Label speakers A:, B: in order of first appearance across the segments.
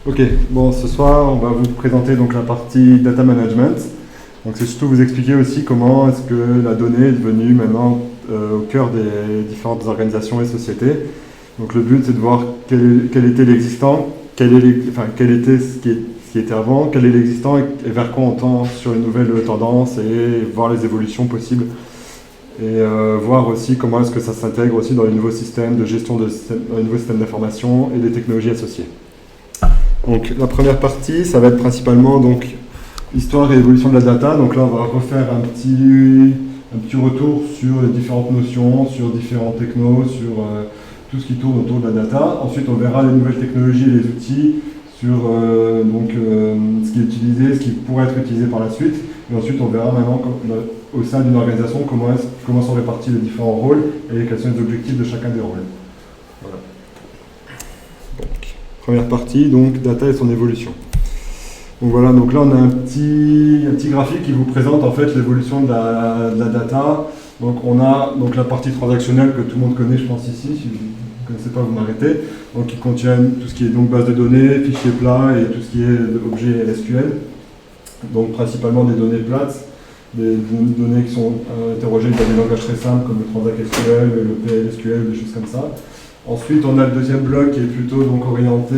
A: Ok, bon, ce soir, on va vous présenter donc la partie data management. Donc, c'est surtout vous expliquer aussi comment est-ce que la donnée est devenue maintenant au cœur des différentes organisations et sociétés. Donc, le but, c'est de voir quel était l'existant, quel était ce qui était avant, quel est l'existant et vers quoi on tend sur les nouvelles tendances et voir les évolutions possibles. Et voir aussi comment est-ce que ça s'intègre aussi dans les nouveaux systèmes de gestion dans les nouveaux systèmes d'information et des technologies associées. Donc la première partie, ça va être principalement donc histoire et évolution de la data. Donc là, on va refaire un petit retour sur les différentes notions, sur différents technos, sur tout ce qui tourne autour de la data. Ensuite, on verra les nouvelles technologies et les outils sur ce qui est utilisé, ce qui pourrait être utilisé par la suite. Et ensuite, on verra maintenant au sein d'une organisation comment sont répartis les différents rôles et quels sont les objectifs de chacun des rôles. Voilà. Donc, première partie, donc data et son évolution. Donc voilà, donc là on a un petit graphique qui vous présente en fait l'évolution de la data. Donc on a donc la partie transactionnelle que tout le monde connaît, je pense ici. Si vous ne connaissez pas, vous m'arrêtez. Donc qui contient tout ce qui est donc base de données, fichiers plats et tout ce qui est objet SQL. Donc principalement des données plates, des données qui sont interrogées dans des langages très simples comme le Transact SQL, le PLSQL, des choses comme ça. Ensuite, on a le deuxième bloc qui est plutôt donc, orienté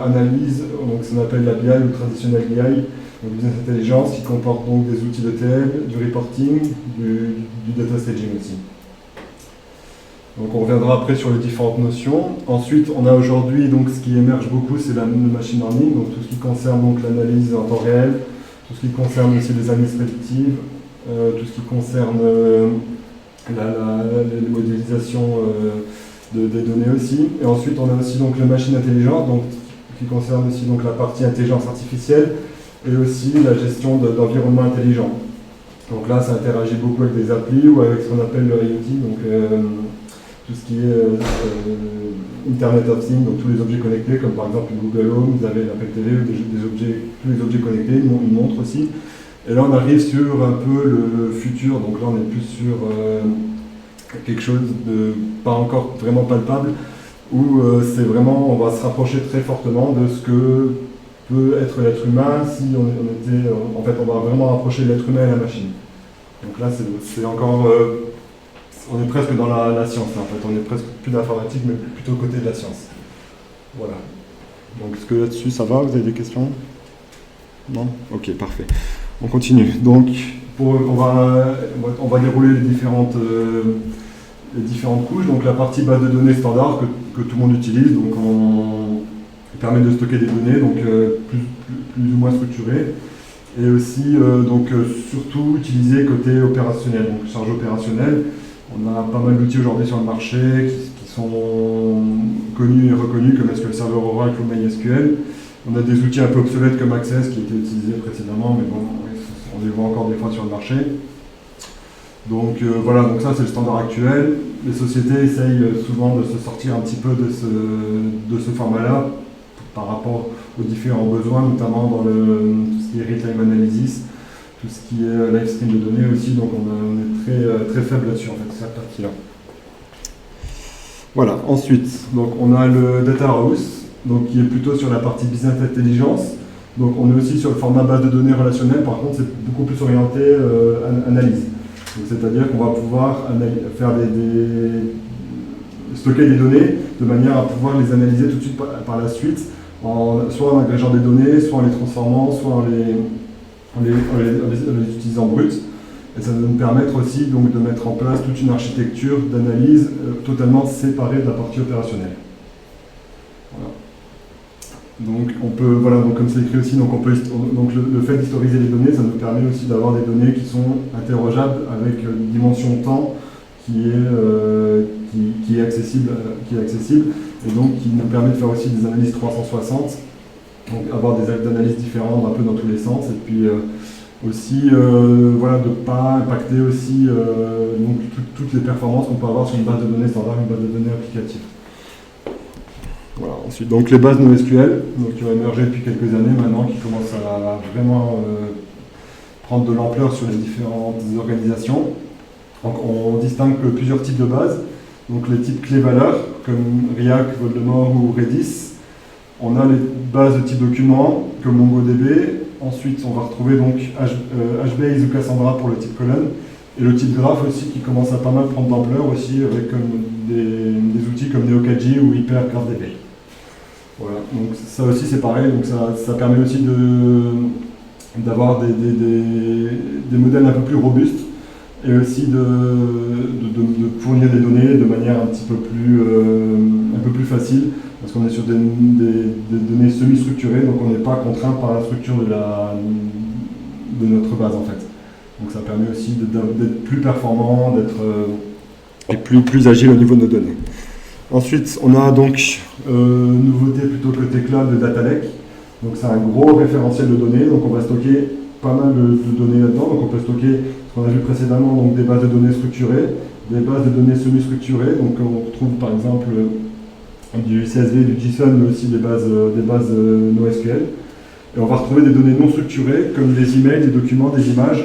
A: analyse, donc ça s'appelle la BI ou traditionnel BI, donc business intelligence, qui comporte donc des outils d'ETL, du reporting, du data staging aussi. Donc on reviendra après sur les différentes notions. Ensuite, on a aujourd'hui donc ce qui émerge beaucoup, c'est le machine learning, donc tout ce qui concerne donc l'analyse en temps réel, tout ce qui concerne aussi les analyses prédictives, tout ce qui concerne les modélisations des données aussi. Et ensuite, on a aussi donc le machine intelligence, donc, qui concerne aussi donc, la partie intelligence artificielle et aussi la gestion d'environnement intelligent. Donc là, ça interagit beaucoup avec des applis ou avec ce qu'on appelle le IoT, donc tout ce qui est Internet of Things, donc tous les objets connectés, comme par exemple Google Home, vous avez l'Apple TV, tous les objets connectés, une montre aussi. Et là, on arrive sur un peu le futur, donc là, on est plus sur quelque chose de pas encore vraiment palpable, où c'est vraiment, on va se rapprocher très fortement de ce que peut être l'être humain si on était, en fait, on va vraiment rapprocher l'être humain et la machine. Donc là, c'est encore, on est presque dans la science, là, en fait, on est presque plus d'informatique, mais plutôt côté de la science. Voilà. Donc, est-ce que là-dessus, ça va? Vous avez des questions? Non? Ok, parfait. On continue. Donc, on va dérouler les différentes couches. Donc, la partie base de données standard que tout le monde utilise, donc qui permet de stocker des données, donc plus ou moins structurées. Et aussi, surtout utilisé côté opérationnel, donc charge opérationnelle. On a pas mal d'outils aujourd'hui sur le marché qui sont connus et reconnus comme SQL Server Oracle ou MySQL. On a des outils un peu obsolètes comme Access qui étaient utilisés précédemment, mais bon, on les voit encore des fois sur le marché. Donc voilà, donc ça c'est le standard actuel. Les sociétés essayent souvent de se sortir un petit peu de ce format-là par rapport aux différents besoins, notamment dans tout ce qui est real-time analysis, tout ce qui est live stream de données aussi, donc on est très, très faible là-dessus en fait, cette partie-là. Voilà, ensuite, donc on a le Data House, donc qui est plutôt sur la partie business intelligence. Donc on est aussi sur le format base de données relationnelle, par contre c'est beaucoup plus orienté analyse. C'est-à-dire qu'on va pouvoir faire stocker des données de manière à pouvoir les analyser tout de suite par la suite, soit en agrégeant des données, soit en les transformant, soit en les utilisant brut. Et ça va nous permettre aussi donc, de mettre en place toute une architecture d'analyse totalement séparée de la partie opérationnelle. Voilà. Donc, on peut, voilà, donc comme c'est écrit aussi, donc le fait d'historiser les données, ça nous permet aussi d'avoir des données qui sont interrogeables avec une dimension de temps qui est accessible, et donc qui nous permet de faire aussi des analyses 360, donc avoir des actes d'analyse différentes un peu dans tous les sens, et puis aussi voilà, de ne pas impacter aussi donc, toutes les performances qu'on peut avoir sur une base de données standard, une base de données applicative. Voilà, ensuite, donc les bases NoSQL, donc, qui ont émergé depuis quelques années maintenant, qui commencent à vraiment prendre de l'ampleur sur les différentes organisations. Donc, on distingue plusieurs types de bases, donc les types clés-valeurs, comme React, Voldemort ou Redis, On a les bases de type document comme MongoDB. Ensuite, on va retrouver donc HBase ou Cassandra pour le type colonne. Et le type graph aussi qui commence à pas mal prendre d'ampleur aussi avec des outils comme NeoKG ou HyperGraphDB. Voilà, donc ça aussi c'est pareil, donc ça permet aussi d'avoir des modèles un peu plus robustes et aussi de fournir des données de manière un peu plus facile, parce qu'on est sur des données semi-structurées, donc on n'est pas contraint par la structure de notre base en fait. Donc ça permet aussi d'être plus performant, et plus agile au niveau de nos données. Ensuite, on a donc nouveauté plutôt côté cloud de Data Lake. Donc c'est un gros référentiel de données, donc on va stocker pas mal de données là-dedans. Donc on peut stocker ce qu'on a vu précédemment, donc des bases de données structurées, des bases de données semi-structurées. Donc on retrouve par exemple du CSV, du JSON, mais aussi des bases NoSQL. Et on va retrouver des données non structurées comme des emails, des documents, des images,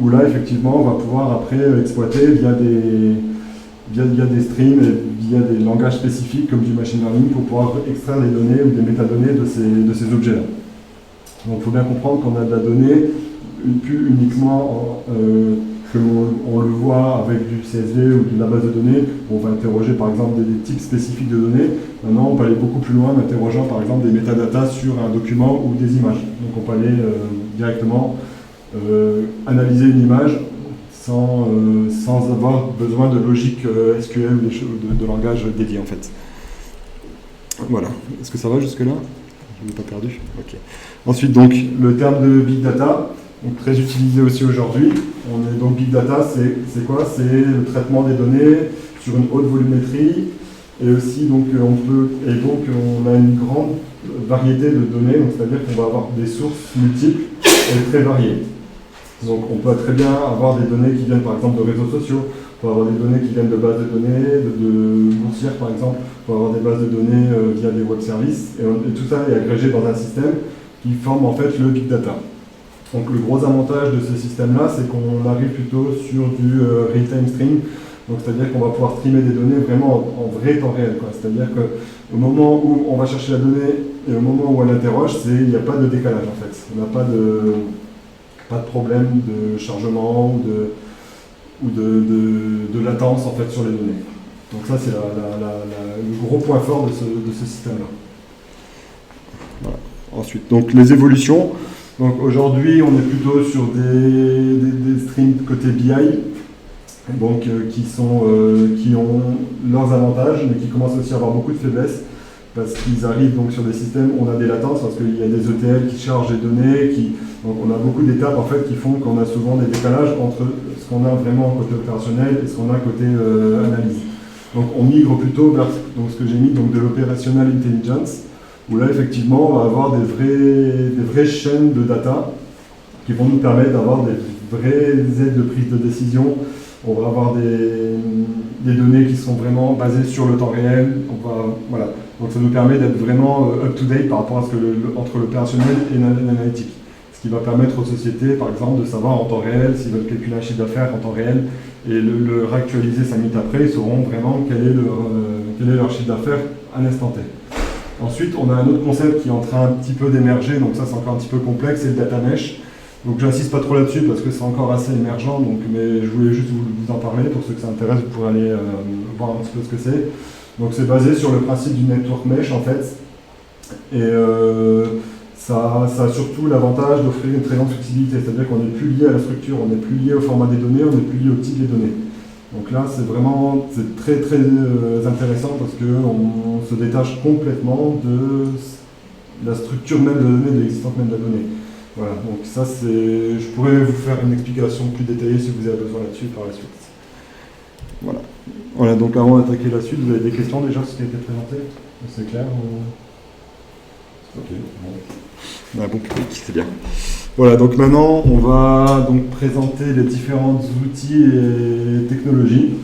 A: où là effectivement on va pouvoir après exploiter via des streams et via des langages spécifiques comme du machine learning pour pouvoir extraire des données ou des métadonnées de ces objets-là. Donc il faut bien comprendre qu'on a de la donnée plus uniquement comme on le voit avec du CSV ou de la base de données, où on va interroger par exemple des types spécifiques de données. Maintenant on peut aller beaucoup plus loin en interrogeant par exemple des métadatas sur un document ou des images. Donc on peut aller directement analyser une image sans avoir besoin de logique SQL ou de langage dédié en fait. Voilà. Est-ce que ça va jusque-là? Je ne l'ai pas perdu. Ok. Ensuite, donc, le terme de Big Data, donc très utilisé aussi aujourd'hui. Donc Big Data, c'est quoi? C'est le traitement des données sur une haute volumétrie. Et aussi, donc, on a une grande variété de données, c'est-à-dire qu'on va avoir des sources multiples et très variées. Donc on peut très bien avoir des données qui viennent par exemple de réseaux sociaux, on peut avoir des données qui viennent de bases de données, de boursières par exemple, on peut avoir des bases de données via des web services, et tout ça est agrégé dans un système qui forme en fait le big data. Donc le gros avantage de ce système-là, c'est qu'on arrive plutôt sur du real-time stream, donc c'est-à-dire qu'on va pouvoir streamer des données vraiment en vrai temps réel, quoi. C'est-à-dire qu'au moment où on va chercher la donnée et au moment où on l'interroge, il n'y a pas de décalage en fait, on n'a pas de problème de chargement ou de latence en fait sur les données. Donc ça c'est le gros point fort de ce système-là. Voilà. Ensuite, donc les évolutions. Donc aujourd'hui on est plutôt sur des streams côté BI, donc qui ont leurs avantages, mais qui commencent aussi à avoir beaucoup de faiblesses. Parce qu'ils arrivent donc sur des systèmes où on a des latences, parce qu'il y a des ETL qui chargent les données, donc on a beaucoup d'étapes en fait qui font qu'on a souvent des décalages entre ce qu'on a vraiment côté opérationnel et ce qu'on a côté analyse. Donc on migre plutôt vers ce que j'ai mis, donc de l'operational intelligence, où là effectivement on va avoir des vraies chaînes de data qui vont nous permettre d'avoir des vraies aides de prise de décision. On va avoir des données qui sont vraiment basées sur le temps réel. Voilà. Donc ça nous permet d'être vraiment up-to-date par rapport à entre l'opérationnel et l'analytique. Ce qui va permettre aux sociétés, par exemple, de savoir en temps réel, s'ils veulent calculer un chiffre d'affaires en temps réel, et le réactualiser 5 minutes après, ils sauront vraiment quel est leur chiffre d'affaires à l'instant T. Ensuite, on a un autre concept qui est en train un petit peu d'émerger, donc ça c'est encore un petit peu complexe, c'est le data mesh. Donc j'insiste pas trop là-dessus parce que c'est encore assez émergent, mais je voulais juste vous en parler. Pour ceux que ça intéresse, vous pourrez aller voir un petit peu ce que c'est. Donc c'est basé sur le principe du network mesh en fait. Et ça a surtout l'avantage d'offrir une très grande flexibilité, c'est-à-dire qu'on n'est plus lié à la structure, on n'est plus lié au format des données, on n'est plus lié au type des données. Donc là c'est très très intéressant parce qu'on se détache complètement de la structure même de la donnée, de l'existence même de la donnée. Voilà, donc ça je pourrais vous faire une explication plus détaillée si vous avez besoin là-dessus par la suite. Voilà, donc avant d'attaquer la suite, vous avez des questions déjà sur ce qui a été présenté? C'est clair Ok, bon. Un bon public, c'est bien. Voilà, donc maintenant on va donc présenter les différents outils et technologies.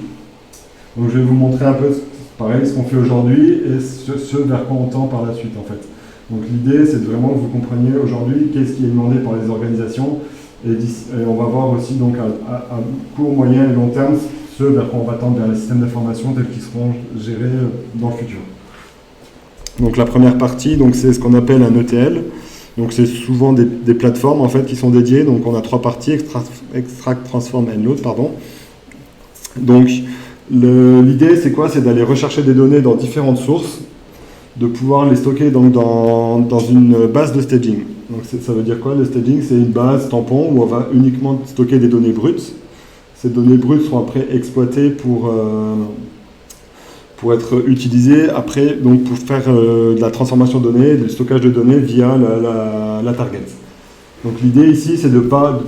A: Donc je vais vous montrer un peu pareil ce qu'on fait aujourd'hui et ce vers quoi on tend par la suite en fait. Donc l'idée, c'est vraiment que vous compreniez aujourd'hui qu'est-ce qui est demandé par les organisations et on va voir aussi donc à court, moyen et long terme ce vers quoi on va tendre vers les systèmes d'information tels qu'ils seront gérés dans le futur. Donc la première partie, donc c'est ce qu'on appelle un ETL. Donc c'est souvent des plateformes en fait qui sont dédiées. Donc on a trois parties, extract, transform and load, pardon. Donc l'idée c'est quoi? C'est d'aller rechercher des données dans différentes sources, de pouvoir les stocker donc dans une base de staging. Donc ça veut dire quoi? Le staging, c'est une base tampon où on va uniquement stocker des données brutes. Ces données brutes seront après exploitées pour être utilisées après donc pour faire de la transformation de données, du stockage de données via la target. Donc l'idée ici, c'est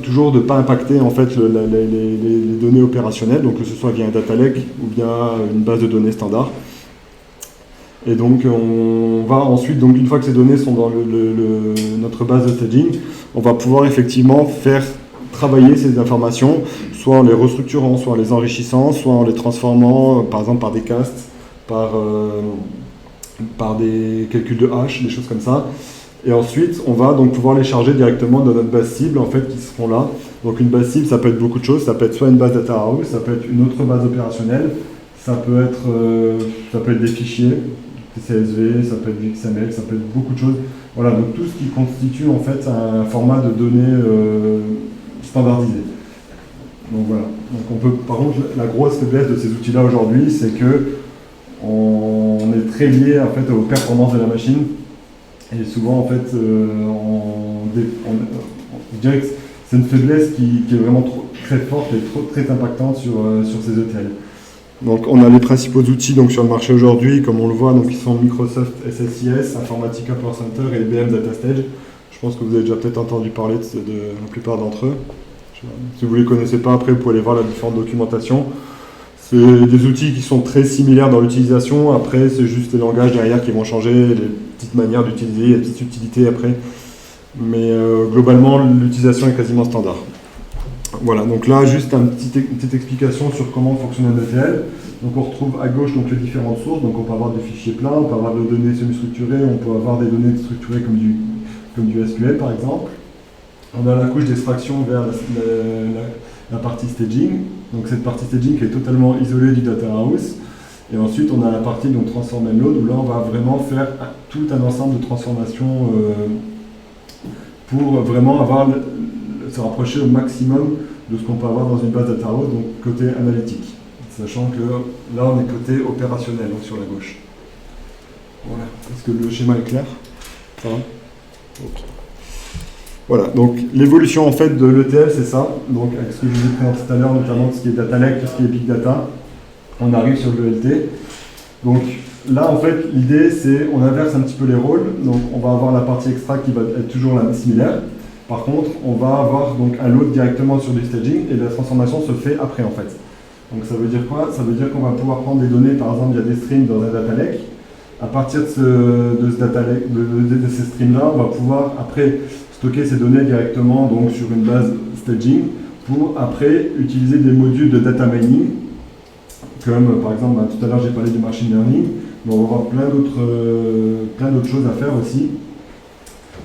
A: toujours de ne pas impacter en fait les données opérationnelles, donc que ce soit via un data lake ou via une base de données standard. Et donc on va ensuite, donc une fois que ces données sont dans notre base de staging, on va pouvoir effectivement faire travailler ces informations, soit en les restructurant, soit en les enrichissant, soit en les transformant, par exemple par des casts, par des calculs de hash, des choses comme ça. Et ensuite, on va donc pouvoir les charger directement dans notre base cible, en fait, qui seront là. Donc une base cible, ça peut être beaucoup de choses. Ça peut être soit une base data house, ça peut être une autre base opérationnelle, ça peut être des fichiers, CSV, ça peut être du XML, ça peut être beaucoup de choses. Voilà, donc tout ce qui constitue en fait un format de données standardisé. Donc voilà. Donc par contre, la grosse faiblesse de ces outils-là aujourd'hui, c'est que on est très lié en fait aux performances de la machine. Et souvent, en fait, je dirais que c'est une faiblesse qui est vraiment très forte et très impactante sur ces ETL. Donc, on a les principaux outils donc, sur le marché aujourd'hui, comme on le voit, donc, qui sont Microsoft SSIS, Informatica Power Center et IBM DataStage. Je pense que vous avez déjà peut-être entendu parler de la plupart d'entre eux. Si vous ne les connaissez pas, après, vous pouvez aller voir la différente documentation. C'est des outils qui sont très similaires dans l'utilisation. Après, c'est juste les langages derrière qui vont changer, les petites manières d'utiliser, les petites utilités après. Mais globalement, l'utilisation est quasiment standard. Voilà, donc là, juste une petite explication sur comment fonctionne un ETL. Donc on retrouve à gauche donc, les différentes sources. Donc on peut avoir des fichiers pleins, on peut avoir des données semi-structurées, on peut avoir des données structurées comme du SQL par exemple. On a la couche d'extraction vers la partie staging. Donc cette partie staging qui est totalement isolée du data house. Et ensuite on a la partie donc transform and load où là on va vraiment faire tout un ensemble de transformations pour vraiment se rapprocher au maximum de ce qu'on peut avoir dans une base data house, donc côté analytique. Sachant que là on est côté opérationnel, donc sur la gauche. Voilà. Est-ce que le schéma est clair? Ça va? Ok. Voilà, donc l'évolution en fait de l'ETL, c'est ça. Donc avec ce que je vous ai présenté tout à l'heure, notamment tout ce qui est data lake, tout ce qui est big data, on arrive sur l'ELT. Donc là en fait l'idée c'est on inverse un petit peu les rôles. Donc on va avoir la partie extract qui va être toujours similaire. Par contre, on va avoir donc un load directement sur du staging et la transformation se fait après en fait. Donc ça veut dire quoi? Ça veut dire qu'on va pouvoir prendre des données, par exemple il y a des streams dans un data lake. À partir de ces streams-là, on va pouvoir après stocker ces données directement donc, sur une base staging pour après utiliser des modules de data mining comme par exemple, tout à l'heure j'ai parlé du machine learning, mais on va avoir plein d'autres choses à faire aussi.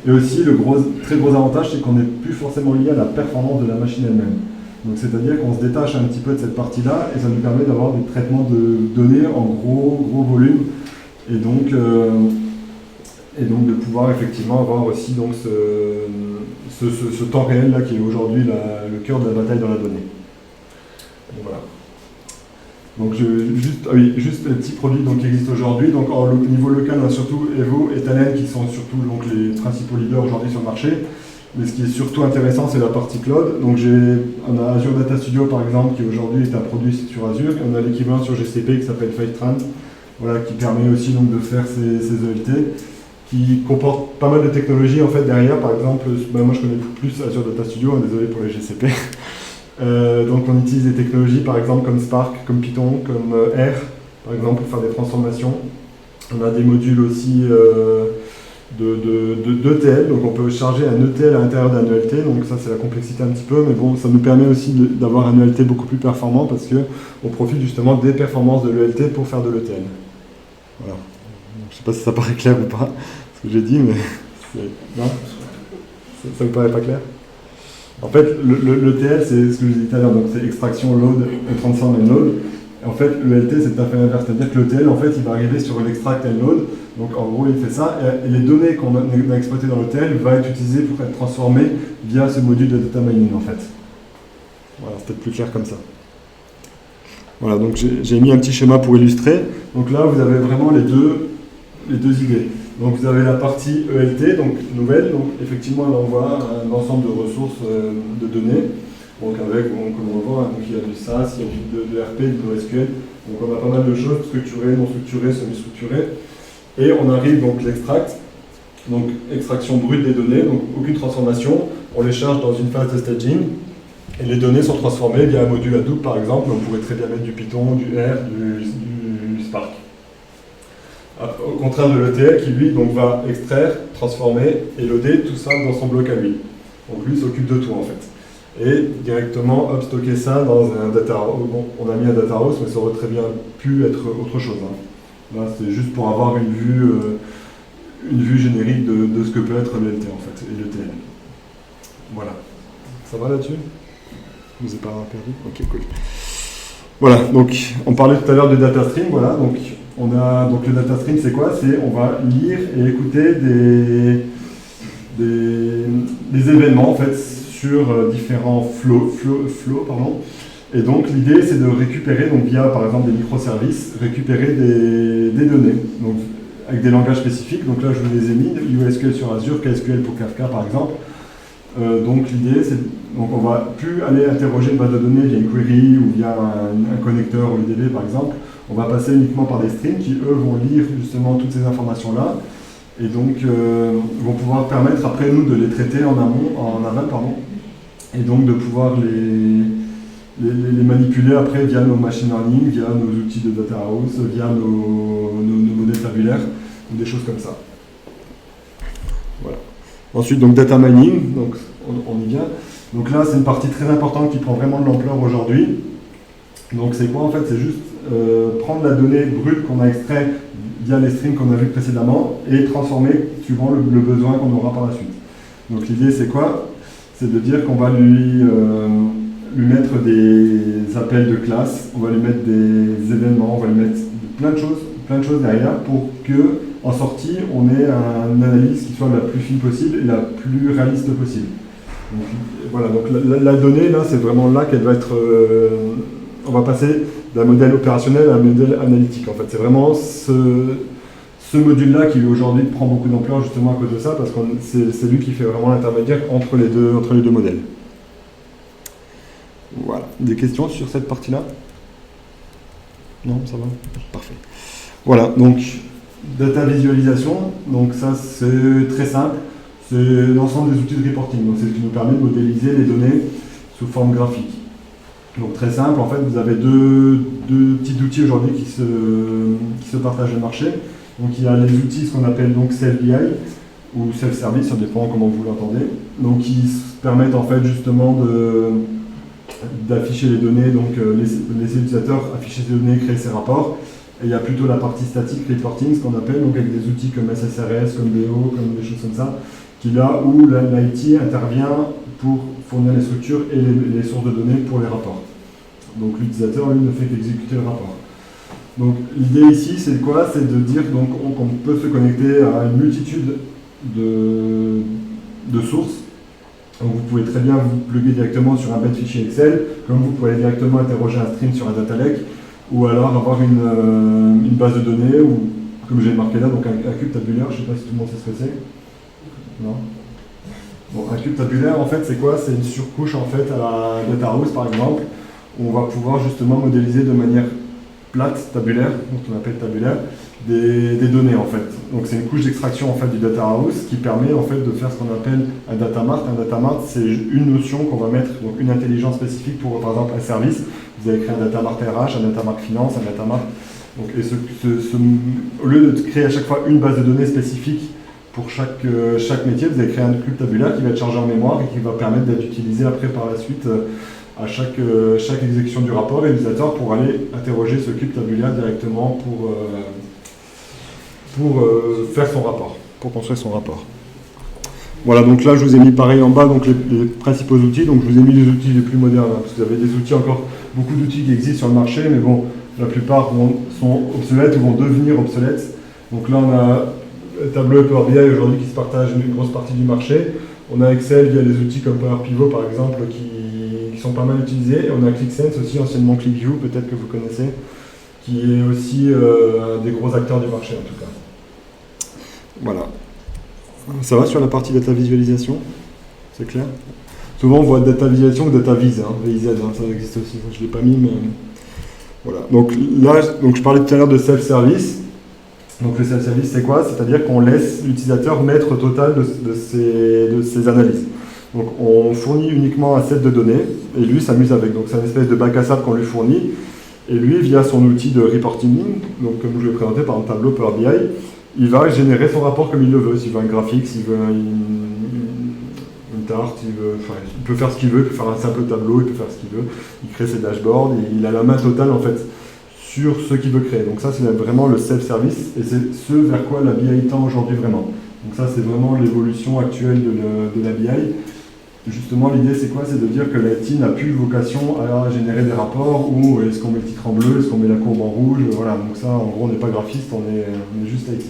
A: Et aussi le très gros avantage c'est qu'on n'est plus forcément lié à la performance de la machine elle-même. Donc c'est-à-dire qu'on se détache un petit peu de cette partie-là et ça nous permet d'avoir des traitements de données en gros volume et donc de pouvoir effectivement avoir aussi donc ce temps réel là qui est aujourd'hui le cœur de la bataille dans la donnée. Donc, voilà. Donc juste les petits produits donc, qui existent aujourd'hui. Donc au niveau local, on a surtout Evo et Talend qui sont surtout donc, les principaux leaders aujourd'hui sur le marché. Mais ce qui est surtout intéressant, c'est la partie cloud. Donc on a Azure Data Studio par exemple qui aujourd'hui est un produit sur Azure. On a l'équivalent sur GCP qui s'appelle Fivetran, voilà, qui permet aussi donc, de faire ces ELT, qui comporte pas mal de technologies en fait derrière. Par exemple, moi je connais plus Azure Data Studio, désolé pour les GCP. Donc on utilise des technologies par exemple comme Spark, comme Python, comme R par exemple pour faire des transformations. On a des modules aussi d'ETL, donc on peut charger un ETL à l'intérieur d'un ELT, donc ça c'est la complexité un petit peu, mais bon ça nous permet aussi d'avoir un ELT beaucoup plus performant parce qu'on profite justement des performances de l'ELT pour faire de l'ETL. Voilà. Donc, je ne sais pas si ça paraît clair ou pas, ce que j'ai dit, mais non, ça vous paraît pas clair? En fait, l'ETL, c'est ce que je disais tout à l'heure, donc c'est extraction, load, transform and load. Et en fait, l'ELT, c'est tout à fait l'inverse. C'est-à-dire que l'ETL, en fait, il va arriver sur une extract and load. Donc, en gros, il fait ça. Et les données qu'on a exploitées dans l'ETL vont être utilisées pour être transformées via ce module de data mining, en fait. Voilà, c'est peut-être plus clair comme ça. Voilà, donc j'ai mis un petit schéma pour illustrer. Donc là, vous avez vraiment les deux idées. Donc vous avez la partie ELT, donc nouvelle, donc effectivement elle envoie un ensemble de ressources de données, donc avec, comme on le voit, donc il y a du SAS, il y a du RP, du NoSQL, donc on a pas mal de choses structurées, non structurées, semi-structurées, et on arrive donc l'extract, donc extraction brute des données, donc aucune transformation, on les charge dans une phase de staging, et les données sont transformées via un module Hadoop par exemple, on pourrait très bien mettre du Python, du R, du Spark. Au contraire de l'ETL qui lui donc, va extraire, transformer et loader tout ça dans son bloc à lui. Donc lui s'occupe de tout en fait. Et directement stocker ça dans un data house. Bon, on a mis un data house mais ça aurait très bien pu être autre chose. Hein. Là c'est juste pour avoir une vue générique de ce que peut être l'ELT en fait et l'ETL. Voilà. Ça va là-dessus? Je vous ai pas perdu? Ok, cool. Voilà, donc on parlait tout à l'heure de data stream, voilà, donc le data stream c'est quoi? C'est on va lire et écouter des événements en fait sur différents flows, pardon. Et donc l'idée c'est de récupérer, donc via par exemple des microservices, récupérer des données, donc avec des langages spécifiques, donc là je vous les ai mis, USQL sur Azure, KSQL pour Kafka par exemple. Donc l'idée c'est donc on va plus aller interroger une base de données via une query ou via un connecteur ou IDB par exemple. On va passer uniquement par des streams qui eux vont lire justement toutes ces informations là et donc vont pouvoir permettre après nous de les traiter en aval pardon, et donc de pouvoir les manipuler après via nos machine learning, via nos outils de data house, via nos modèles tabulaires ou des choses comme ça. Voilà. Ensuite, donc data mining, donc on y vient. Donc là, c'est une partie très importante qui prend vraiment de l'ampleur aujourd'hui. Donc c'est quoi en fait? C'est juste prendre la donnée brute qu'on a extrait via les streams qu'on a vus précédemment et transformer suivant le besoin qu'on aura par la suite. Donc l'idée c'est quoi? C'est de dire qu'on va lui mettre des appels de classe, on va lui mettre des événements, on va lui mettre plein de choses derrière pour que en sortie, on ait une analyse qui soit la plus fine possible et la plus réaliste possible. Donc, voilà, donc la donnée, là, c'est vraiment là qu'elle va être... on va passer d'un modèle opérationnel à un modèle analytique, en fait. C'est vraiment ce module-là qui, aujourd'hui, prend beaucoup d'ampleur, justement, à cause de ça, parce que c'est lui qui fait vraiment l'intermédiaire entre les deux modèles. Voilà. Des questions sur cette partie-là? Non, ça va? Parfait. Voilà, donc... Data visualisation, donc ça c'est très simple, c'est l'ensemble des outils de reporting, donc c'est ce qui nous permet de modéliser les données sous forme graphique. Donc très simple, en fait vous avez deux petits outils aujourd'hui qui se partagent le marché. Donc il y a les outils, ce qu'on appelle donc Self-BI ou Self-Service, ça dépend comment vous l'entendez, donc qui permettent en fait justement d'afficher les données, donc laisser l'utilisateur afficher ses données, créer ses rapports. Et il y a plutôt la partie statique reporting, ce qu'on appelle, donc avec des outils comme SSRS, comme BO, comme des choses comme ça, qui là où l'IT intervient pour fournir les structures et les sources de données pour les rapports. Donc l'utilisateur, lui, ne fait qu'exécuter le rapport. Donc l'idée ici, c'est quoi? C'est de dire qu'on peut se connecter à une multitude de sources. Donc vous pouvez très bien vous plugger directement sur un bête fichier Excel, comme vous pouvez directement interroger un stream sur un data lake, ou alors avoir une base de données, ou comme j'ai marqué là, donc un cube tabulaire, je ne sais pas si tout le monde sait ce que c'est. Non? Bon, un cube tabulaire, en fait, c'est quoi? C'est une surcouche en fait à la data house, par exemple, où on va pouvoir justement modéliser de manière plate, tabulaire, donc on appelle tabulaire, des données en fait. Donc c'est une couche d'extraction en fait du data house qui permet en fait de faire ce qu'on appelle un data mart. Un data mart, c'est une notion qu'on va mettre, donc une intelligence spécifique pour par exemple un service. Vous avez créé un data mart RH, un data mart finance, un data mart. Donc, au lieu de créer à chaque fois une base de données spécifique pour chaque métier, vous avez créé un cube tabulaire qui va être chargé en mémoire et qui va permettre d'être utilisé après par la suite à chaque exécution du rapport et l'utilisateur pour aller interroger ce cube tabulaire directement pour faire son rapport, pour construire son rapport. Voilà, donc là je vous ai mis pareil en bas donc les principaux outils, donc je vous ai mis les outils les plus modernes, hein, parce que vous avez des outils encore, beaucoup d'outils qui existent sur le marché, mais bon, la plupart sont obsolètes ou vont devenir obsolètes. Donc là, on a Tableau et Power BI aujourd'hui qui se partagent une grosse partie du marché. On a Excel via des outils comme Power Pivot par exemple qui sont pas mal utilisés. Et on a ClickSense aussi, anciennement ClickView, peut-être que vous connaissez, qui est aussi un des gros acteurs du marché en tout cas. Voilà. Ça va sur la partie data visualisation? C'est clair? Souvent on voit data visualisation ou data viz, hein, VIZ, hein, ça existe aussi, je ne l'ai pas mis, mais voilà. Donc là, je parlais tout à l'heure de self-service. Donc le self-service, c'est quoi? C'est-à-dire qu'on laisse l'utilisateur maître total de ses analyses. Donc on fournit uniquement un set de données et lui s'amuse avec. Donc c'est une espèce de bac à sable qu'on lui fournit. Et lui, via son outil de reporting, donc comme je l'ai présenté par un Tableau Power BI, il va générer son rapport comme il le veut. S'il veut un graphique, s'il veut une tarte, il peut faire ce qu'il veut, il peut faire un simple tableau, il peut faire ce qu'il veut. Il crée ses dashboards, et il a la main totale en fait sur ce qu'il veut créer. Donc ça, c'est vraiment le self-service et c'est ce vers quoi la BI tend aujourd'hui vraiment. Donc ça, c'est vraiment l'évolution actuelle de la BI. Justement, l'idée, c'est quoi? C'est de dire que l'IT n'a plus vocation à générer des rapports où est-ce qu'on met le titre en bleu, est-ce qu'on met la courbe en rouge, voilà. Donc ça, en gros, on n'est pas graphiste, on est juste IT.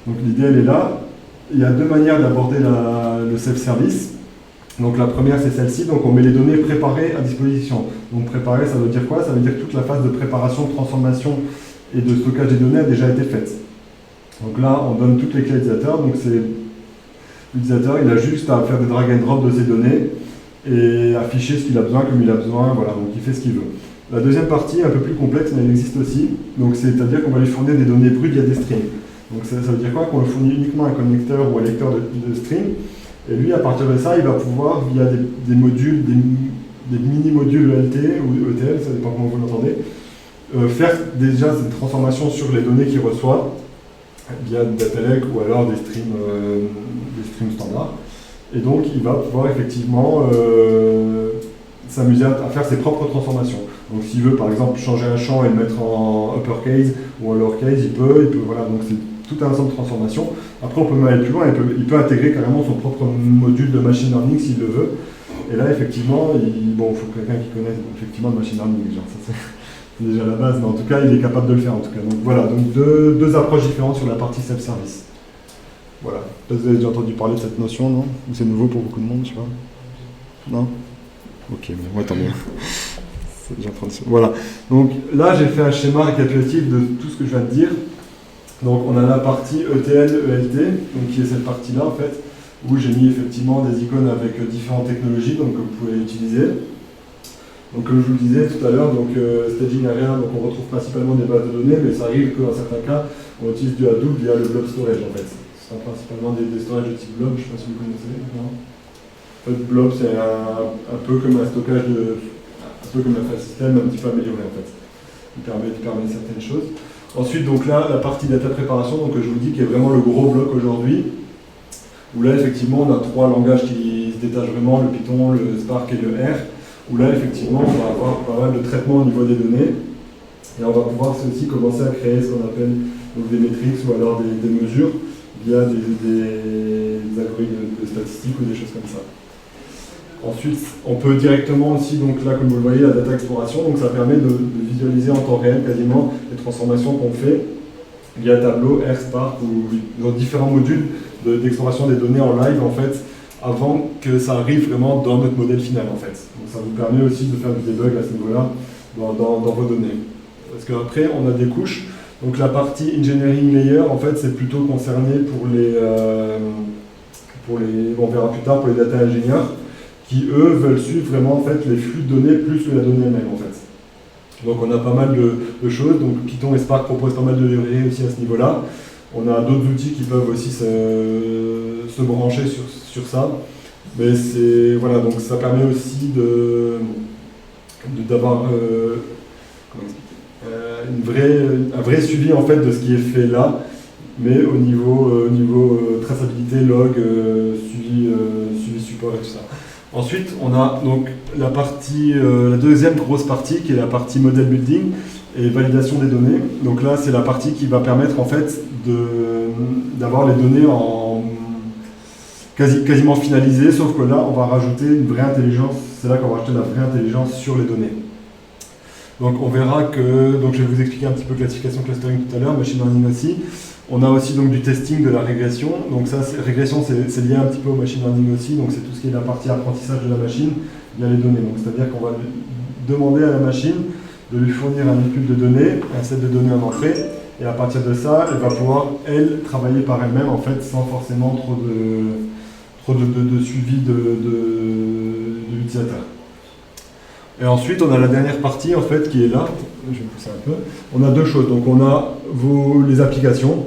A: Donc l'idée, elle est là. Il y a deux manières d'aborder le self-service. Donc la première, c'est celle-ci. Donc on met les données préparées à disposition. Donc préparer, ça veut dire quoi? Ça veut dire que toute la phase de préparation, de transformation et de stockage des données a déjà été faite. Donc là, on donne toutes les clés à l'utilisateur. Donc c'est l'utilisateur, il a juste à faire des drag and drop de ses données et afficher ce qu'il a besoin comme il a besoin. Voilà, donc il fait ce qu'il veut. La deuxième partie, un peu plus complexe, mais elle existe aussi. Donc c'est-à-dire qu'on va lui fournir des données brutes via des streams. Donc ça veut dire quoi? Qu'on lui fournit uniquement un connecteur ou un lecteur de stream. Et lui, à partir de ça, il va pouvoir, via des modules, des mini-modules ELT ou ETL, ça dépend comment vous l'entendez, faire déjà cette transformation sur les données qu'il reçoit via Data Lake ou alors des streams standards. Et donc, il va pouvoir effectivement s'amuser à faire ses propres transformations. Donc, s'il veut, par exemple, changer un champ et le mettre en uppercase ou en lowercase, il peut voilà. Donc, c'est tout un ensemble de transformations. Après, on peut même aller plus loin, il peut intégrer carrément son propre module de machine learning s'il le veut. Et là, effectivement, il faut quelqu'un qui connaisse effectivement le machine learning. Genre, ça, c'est déjà la base, mais en tout cas, il est capable de le faire. En tout cas. Donc voilà, donc deux approches différentes sur la partie self-service. Voilà. Peut-être vous avez déjà entendu parler de cette notion, non? Ou c'est nouveau pour beaucoup de monde, je sais pas. Non? Ok, mais moi, tant mieux. C'est déjà en train de se... Voilà. Donc là, j'ai fait un schéma récapitulatif de tout ce que je viens de dire. Donc on a la partie ETL, ELT, donc qui est cette partie-là en fait, où j'ai mis effectivement des icônes avec différentes technologies donc, que vous pouvez utiliser. Donc comme je vous le disais tout à l'heure, staging area, donc on retrouve principalement des bases de données, mais ça arrive que dans certains cas, on utilise du Hadoop via le blob storage en fait. Ce sont principalement des storages de type blob, je ne sais pas si vous connaissez. Non, en fait, blob c'est un peu comme un stockage un peu comme un file system, un petit peu amélioré en fait. Il permet certaines choses. Ensuite, donc là, la partie data préparation, donc je vous dis, qui est vraiment le gros bloc aujourd'hui, où là, effectivement, on a trois langages qui se détachent vraiment, le Python, le Spark et le R, où là, effectivement, on va avoir pas mal de traitements au niveau des données, et on va pouvoir aussi commencer à créer ce qu'on appelle donc, des métriques ou alors des mesures via des algorithmes de statistiques ou des choses comme ça. Ensuite, on peut directement aussi, donc là, comme vous le voyez, la data exploration, donc ça permet de visualiser en temps réel quasiment les transformations qu'on fait via Tableau, R, Spark ou dans différents modules d'exploration des données en live en fait, avant que ça arrive vraiment dans notre modèle final en fait. Donc ça vous permet aussi de faire du debug à ce niveau-là dans vos données. Parce qu'après, on a des couches. Donc la partie engineering layer, en fait, c'est plutôt concerné pour les on verra plus tard pour les data ingénieurs, qui eux veulent suivre vraiment en fait les flux de données plus que la donnée elle-même en fait. Donc on a pas mal de choses, donc Python et Spark proposent pas mal de librairies aussi à ce niveau-là. On a d'autres outils qui peuvent aussi se brancher sur ça. Mais c'est voilà, donc ça permet aussi d'avoir un vrai suivi en fait de ce qui est fait là, mais au niveau traçabilité, log, suivi support et tout ça. Ensuite, on a donc la deuxième grosse partie qui est la partie model building et validation des données. Donc là, c'est la partie qui va permettre en fait d'avoir les données quasiment finalisées, sauf que là, on va rajouter une vraie intelligence. C'est là qu'on va rajouter la vraie intelligence sur les données. Donc on verra que, donc je vais vous expliquer un petit peu classification, clustering tout à l'heure, machine learning aussi. On a aussi donc du testing, de la régression. Donc ça, régression, c'est lié un petit peu au machine learning aussi. Donc c'est tout ce qui est la partie apprentissage de la machine via les données. Donc c'est-à-dire qu'on va demander à la machine de lui fournir un input de données, un set de données en entrée, et à partir de ça, elle va pouvoir, elle, travailler par elle-même, en fait, sans forcément trop de suivi de l'utilisateur. Et ensuite, on a la dernière partie, en fait, qui est là. Je vais pousser un peu. On a deux choses. Donc, on a les applications.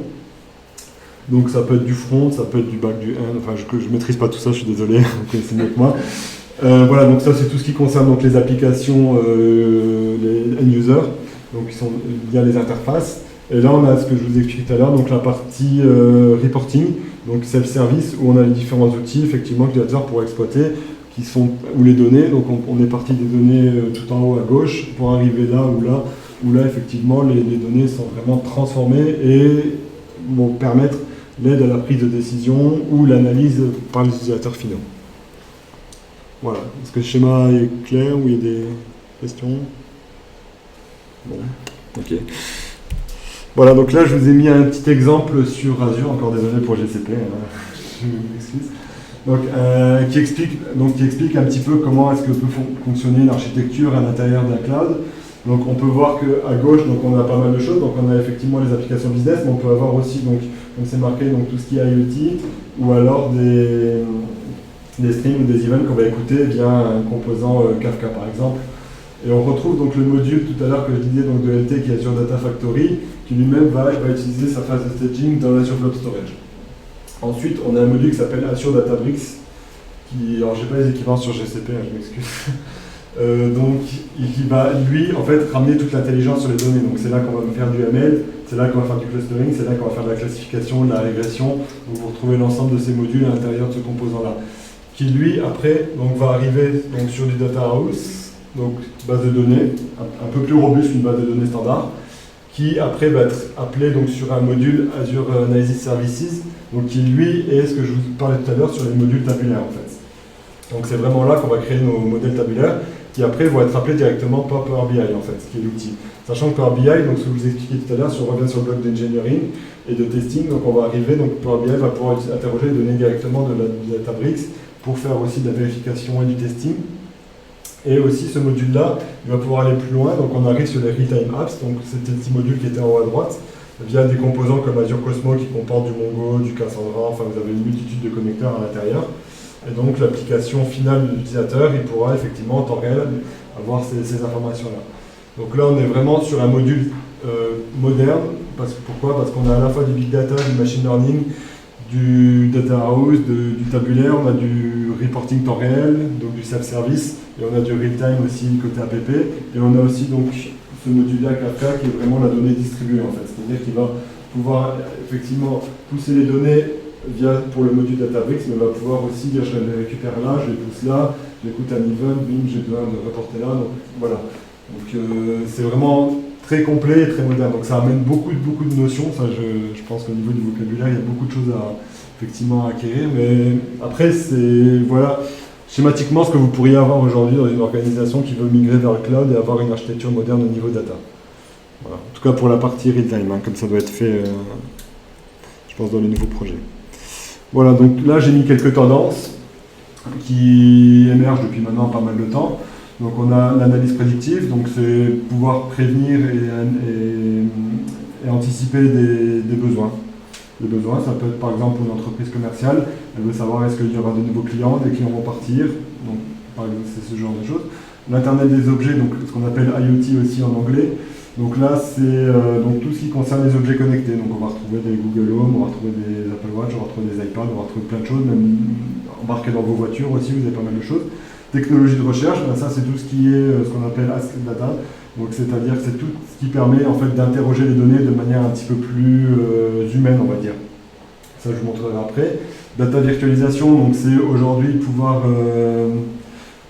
A: Donc, ça peut être du front, ça peut être du back, du end. Enfin, je ne maîtrise pas tout ça, je suis désolé, vous connaissez mieux que moi. Voilà, donc ça, c'est tout ce qui concerne donc, les applications, les end-users, donc qui sont via les interfaces. Et là, on a ce que je vous ai expliqué tout à l'heure, donc la partie reporting, donc self-service, où on a les différents outils, effectivement, que l'utilisateur pourra exploiter, qui sont, ou les données. Donc, on est parti des données tout en haut à gauche, pour arriver là, où là effectivement, les données sont vraiment transformées et vont permettre l'aide à la prise de décision ou l'analyse par les utilisateurs finaux. Voilà. Est-ce que le schéma est clair ou il y a des questions? Bon, ok. Voilà, donc là je vous ai mis un petit exemple sur Azure, encore désolé pour GCP, je m'excuse. Donc, qui explique un petit peu comment est-ce que peut fonctionner une architecture à l'intérieur d'un cloud. Donc on peut voir qu'à gauche, donc, on a pas mal de choses, donc on a effectivement les applications business, mais on peut avoir aussi, donc, comme c'est marqué, donc, tout ce qui est IoT, ou alors des streams ou des events qu'on va écouter via un composant Kafka par exemple. Et on retrouve donc le module tout à l'heure que je disais donc, de LT qui est Azure Data Factory, qui lui-même va utiliser sa phase de staging dans l'Azure Blob Storage. Ensuite, on a un module qui s'appelle Azure Databricks, alors je n'ai pas les équivalents sur GCP, je m'excuse. Donc, qui va, lui, en fait, ramener toute l'intelligence sur les données. Donc, c'est là qu'on va faire du ML, c'est là qu'on va faire du clustering, c'est là qu'on va faire de la classification, de la régression. Donc, vous retrouvez l'ensemble de ces modules à l'intérieur de ce composant-là. Qui, lui, après, donc, va arriver donc, sur du Data House, donc base de données, un peu plus robuste qu'une base de données standard, qui, après, va être appelé donc, sur un module Azure Analysis Services, donc qui, lui, est ce que je vous parlais tout à l'heure sur les modules tabulaires, en fait. Donc, c'est vraiment là qu'on va créer nos modèles tabulaires, qui après vont être appelés directement par Power BI en fait, qui est l'outil. Sachant que Power BI, donc ce que je vous ai expliqué tout à l'heure, si on revient sur le bloc d'engineering et de testing, donc on va arriver, donc Power BI va pouvoir interroger les données directement de la Databricks pour faire aussi de la vérification et du testing. Et aussi ce module-là, il va pouvoir aller plus loin, donc on arrive sur les real-time apps, donc c'était le petit module qui était en haut à droite, via des composants comme Azure Cosmos qui comportent du Mongo, du Cassandra, enfin vous avez une multitude de connecteurs à l'intérieur. Et donc l'application finale de l'utilisateur, il pourra effectivement en temps réel avoir ces informations-là. Donc là, on est vraiment sur un module moderne. Pourquoi? Parce qu'on a à la fois du big data, du machine learning, du data house, du tabulaire, on a du reporting temps réel, donc du self-service, et on a du real-time aussi côté APP. Et on a aussi donc ce module-là Kafka qui est vraiment la donnée distribuée en fait. C'est-à-dire qu'il va pouvoir effectivement pousser les données pour le module Databricks, mais on va pouvoir aussi dire je les récupère là, je les pousse là, j'écoute un event, bim, j'ai besoin de reporter là, donc voilà. Donc c'est vraiment très complet et très moderne, donc ça amène beaucoup de notions, ça je pense qu'au niveau du vocabulaire, il y a beaucoup de choses à effectivement à acquérir, mais après c'est, voilà, schématiquement ce que vous pourriez avoir aujourd'hui dans une organisation qui veut migrer vers le cloud et avoir une architecture moderne au niveau data. Voilà. En tout cas pour la partie real-time, comme ça doit être fait, je pense, dans les nouveaux projets. Voilà, donc là j'ai mis quelques tendances qui émergent depuis maintenant pas mal de temps. Donc on a l'analyse prédictive, donc c'est pouvoir prévenir et anticiper des besoins. Les besoins, ça peut être par exemple une entreprise commerciale, elle veut savoir est-ce qu'il y aura de nouveaux clients, des clients vont partir, donc par exemple c'est ce genre de choses. L'Internet des objets, donc ce qu'on appelle IoT aussi en anglais. Donc là, c'est donc tout ce qui concerne les objets connectés. Donc on va retrouver des Google Home, on va retrouver des Apple Watch, on va retrouver des iPads, on va retrouver plein de choses, même embarqués dans vos voitures aussi, vous avez pas mal de choses. Technologie de recherche, ben ça c'est tout ce qui est ce qu'on appelle Ask Data. Donc c'est-à-dire que c'est tout ce qui permet en fait d'interroger les données de manière un petit peu plus humaine, on va dire. Ça je vous montrerai après. Data virtualisation, donc c'est aujourd'hui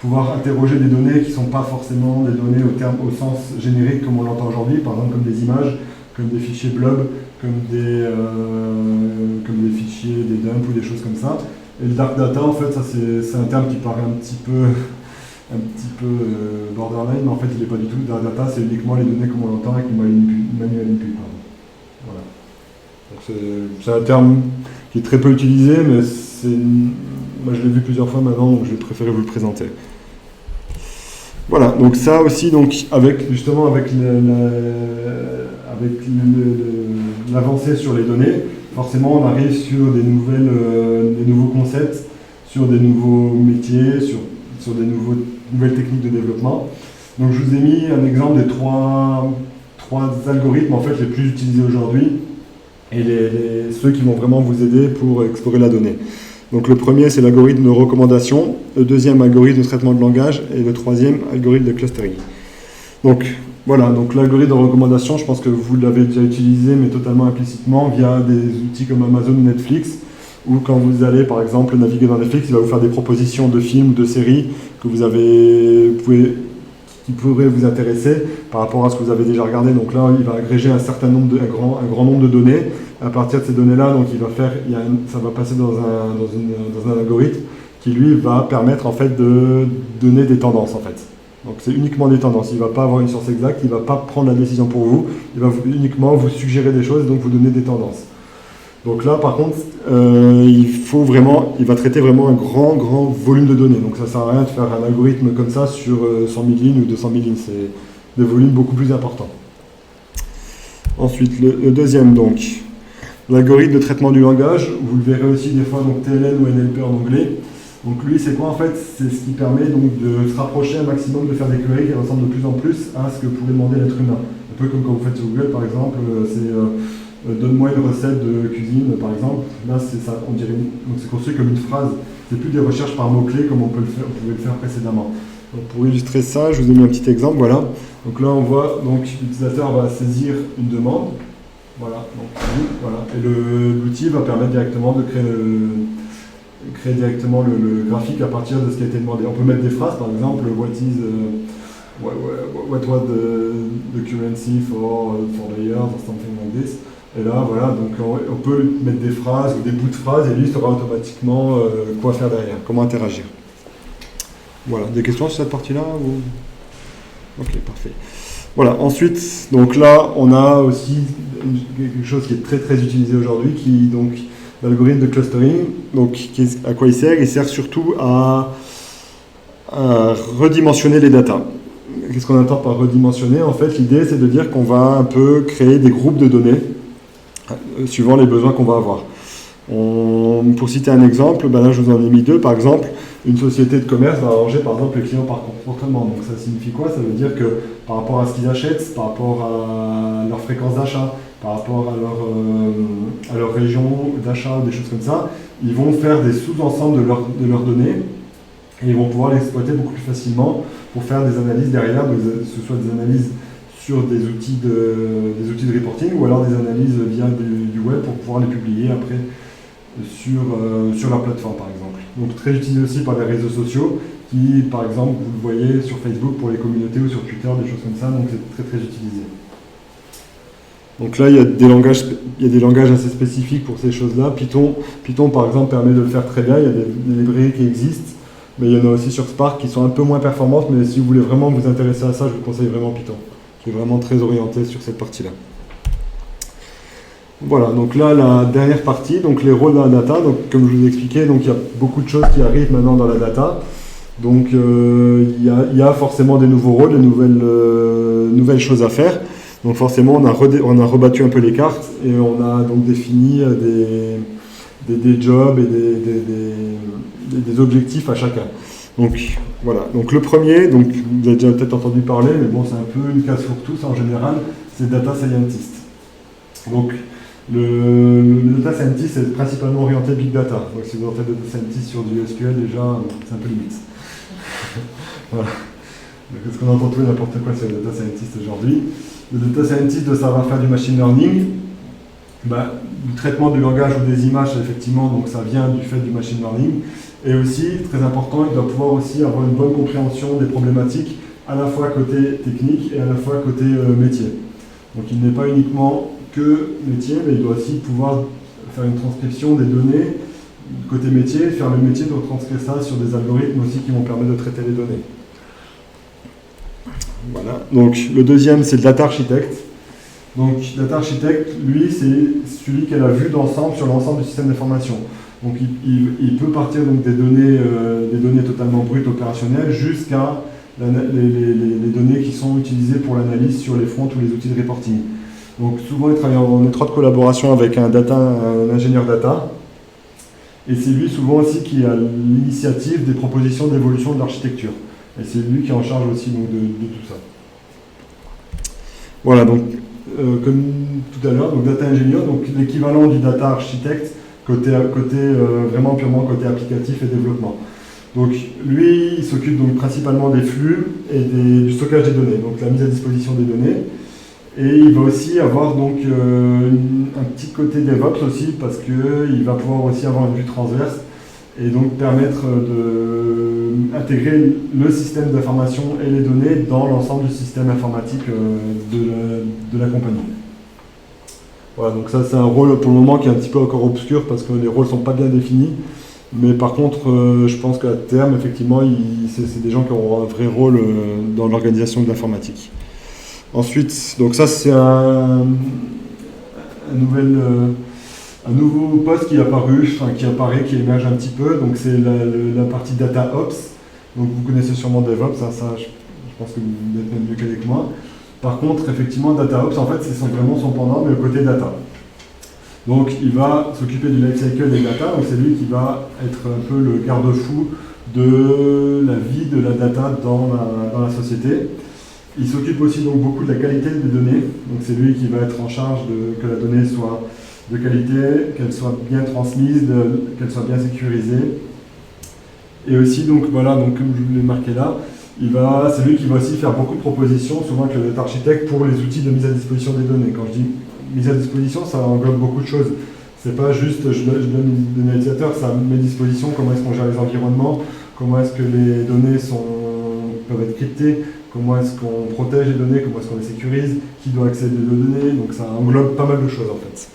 A: pouvoir interroger des données qui ne sont pas forcément des données au sens générique comme on l'entend aujourd'hui, par exemple comme des images, comme des fichiers blob, comme des fichiers, des dumps ou des choses comme ça. Et le dark data, en fait, ça c'est un terme qui paraît un petit peu un petit peu borderline, mais en fait il n'est pas du tout. La data, c'est uniquement les données comme on l'entend avec le manual input. Voilà. C'est un terme qui est très peu utilisé, mais moi je l'ai vu plusieurs fois maintenant, donc je vais préférer vous le présenter. Voilà, donc ça aussi, donc avec l'avancée sur les données, forcément on arrive sur des nouveaux concepts, sur des nouveaux métiers, sur des nouvelles techniques de développement. Donc je vous ai mis un exemple des trois algorithmes en fait les plus utilisés aujourd'hui et ceux qui vont vraiment vous aider pour explorer la donnée. Donc le premier, c'est l'algorithme de recommandation, le deuxième, algorithme de traitement de langage, et le troisième, algorithme de clustering. Donc voilà, donc l'algorithme de recommandation, je pense que vous l'avez déjà utilisé, mais totalement implicitement, via des outils comme Amazon ou Netflix, ou quand vous allez par exemple naviguer dans Netflix, il va vous faire des propositions de films ou de séries qui pourraient vous intéresser par rapport à ce que vous avez déjà regardé. Donc là, il va agréger un grand nombre de données. À partir de ces données-là, donc ça va passer dans un algorithme qui lui va permettre en fait de donner des tendances en fait. Donc c'est uniquement des tendances. Il ne va pas avoir une source exacte, il ne va pas prendre la décision pour vous. Il va uniquement vous suggérer des choses et donc vous donner des tendances. Donc là, par contre, il va traiter vraiment un grand volume de données. Donc ça ne sert à rien de faire un algorithme comme ça sur 100 000 lignes ou 200 000 lignes. C'est des volumes beaucoup plus importants. Ensuite, le deuxième, donc, l'algorithme de traitement du langage. Vous le verrez aussi des fois, donc TLN ou NLP en anglais. Donc lui, c'est quoi en fait? C'est ce qui permet donc de se rapprocher un maximum, de faire des queries qui ressemblent de plus en plus à ce que pourrait demander l'être humain. Un peu comme quand vous faites sur Google, par exemple, donne-moi une recette de cuisine, par exemple. Là, c'est ça, on dirait, donc c'est construit comme une phrase. C'est plus des recherches par mots-clés comme on pouvait le faire précédemment. Donc pour illustrer ça, je vous ai mis un petit exemple, voilà. Donc là, on voit, donc l'utilisateur va saisir une demande. Voilà, donc voilà. Et l'outil va permettre directement de créer directement le graphique à partir de ce qui a été demandé. On peut mettre des phrases, par exemple, what was the currency for the year, or something like this. Et là, voilà, donc on peut mettre des phrases ou des bouts de phrases et lui saura automatiquement quoi faire derrière, comment interagir. Voilà, des questions sur cette partie-là ou... Ok, parfait. Voilà, ensuite, donc là, on a aussi quelque chose qui est très utilisé aujourd'hui, qui donc l'algorithme de clustering. Donc, à quoi il sert? Il sert surtout à redimensionner les datas. Qu'est-ce qu'on entend par redimensionner? En fait, l'idée, c'est de dire qu'on va un peu créer des groupes de données suivant les besoins qu'on va avoir. Pour citer un exemple, ben là je vous en ai mis deux. Par exemple, une société de commerce va arranger par exemple les clients par comportement. Donc ça signifie quoi? Ça veut dire que par rapport à ce qu'ils achètent, par rapport à leur fréquence d'achat, par rapport à leur région d'achat ou des choses comme ça, ils vont faire des sous-ensembles de leurs données et ils vont pouvoir les exploiter beaucoup plus facilement pour faire des analyses derrière, que ce soit des analyses sur des outils de reporting ou alors des analyses via du web pour pouvoir les publier après sur leur plateforme par exemple. Donc très utilisé aussi par les réseaux sociaux qui par exemple vous le voyez sur Facebook pour les communautés ou sur Twitter, des choses comme ça, donc c'est très utilisé. Donc là il y a des langages assez spécifiques pour ces choses-là. Python par exemple permet de le faire très bien, il y a des librairies qui existent, mais il y en a aussi sur Spark qui sont un peu moins performantes, mais si vous voulez vraiment vous intéresser à ça, je vous conseille vraiment Python, qui est vraiment très orienté sur cette partie-là. Voilà, donc là, la dernière partie, donc les rôles dans la data. Donc, comme je vous ai expliqué, donc, il y a beaucoup de choses qui arrivent maintenant dans la data. Donc, il y a forcément des nouveaux rôles, des nouvelles choses à faire. Donc, forcément, on a rebattu un peu les cartes et on a donc défini des jobs et des objectifs à chacun. Donc, voilà. Donc, le premier, donc, vous avez déjà peut-être entendu parler, mais bon, c'est un peu une case pour tous en général, c'est Data Scientist. Donc, le Data Scientist est principalement orienté Big Data. Donc, si vous êtes Data Scientist sur du SQL, déjà, c'est un peu limite. Voilà. Est-ce qu'on entend tout et n'importe quoi sur le Data Scientist aujourd'hui? Le Data Scientist doit savoir faire du machine learning. Du traitement du langage ou des images, effectivement, donc ça vient du fait du machine learning. Et aussi, très important, il doit pouvoir aussi avoir une bonne compréhension des problématiques, à la fois côté technique et à la fois côté métier. Donc il n'est pas uniquement que métier, mais il doit aussi pouvoir faire une transcription des données côté métier, faire le métier de retranscrire ça sur des algorithmes aussi qui vont permettre de traiter les données. Voilà. Donc le deuxième, c'est le data architect. Donc data architect, lui, c'est celui qui a la vue d'ensemble sur l'ensemble du système d'information. Donc il peut partir donc, des données totalement brutes opérationnelles jusqu'à les données qui sont utilisées pour l'analyse sur les fronts ou les outils de reporting. Donc souvent il travaille en étroite collaboration avec un ingénieur data. Et c'est lui souvent aussi qui a l'initiative des propositions d'évolution de l'architecture. Et c'est lui qui est en charge aussi donc, de tout ça. Voilà, donc comme tout à l'heure, donc data ingénieur, donc l'équivalent du data architecte vraiment purement côté applicatif et développement. Donc lui, il s'occupe donc principalement des flux et du stockage des données, donc la mise à disposition des données. Et il va aussi avoir donc un petit côté DevOps aussi parce qu'il va pouvoir aussi avoir une vue transverse et donc permettre d'intégrer le système d'information et les données dans l'ensemble du système informatique de la compagnie. Voilà, donc ça c'est un rôle pour le moment qui est un petit peu encore obscur parce que les rôles ne sont pas bien définis. Mais par contre, je pense qu'à terme, effectivement, c'est des gens qui auront un vrai rôle dans l'organisation de l'informatique. Ensuite, donc ça c'est un nouveau poste qui est apparu, qui émerge un petit peu. Donc c'est la partie Data Ops. Donc vous connaissez sûrement DevOps, ça je pense que vous êtes même mieux qu'avec moi. Par contre, effectivement, Data Ops, en fait, c'est vraiment son pendant, mais le côté data. Donc il va s'occuper du lifecycle des data, donc c'est lui qui va être un peu le garde-fou de la vie de la data dans la société. Il s'occupe aussi donc beaucoup de la qualité des données, donc c'est lui qui va être en charge que la donnée soit de qualité, qu'elle soit bien transmise, qu'elle soit bien sécurisée. Et aussi, donc voilà, donc, comme je vous l'ai marqué là, c'est lui qui va aussi faire beaucoup de propositions, souvent avec le data architect, pour les outils de mise à disposition des données. Quand je dis mise à disposition, ça englobe beaucoup de choses. C'est pas juste je donne une donnée à l'utilisateur, ça met à disposition comment est-ce qu'on gère les environnements, comment est-ce que les données peuvent être cryptées, comment est-ce qu'on protège les données, comment est-ce qu'on les sécurise, qui doit accéder aux données, donc ça englobe pas mal de choses en fait.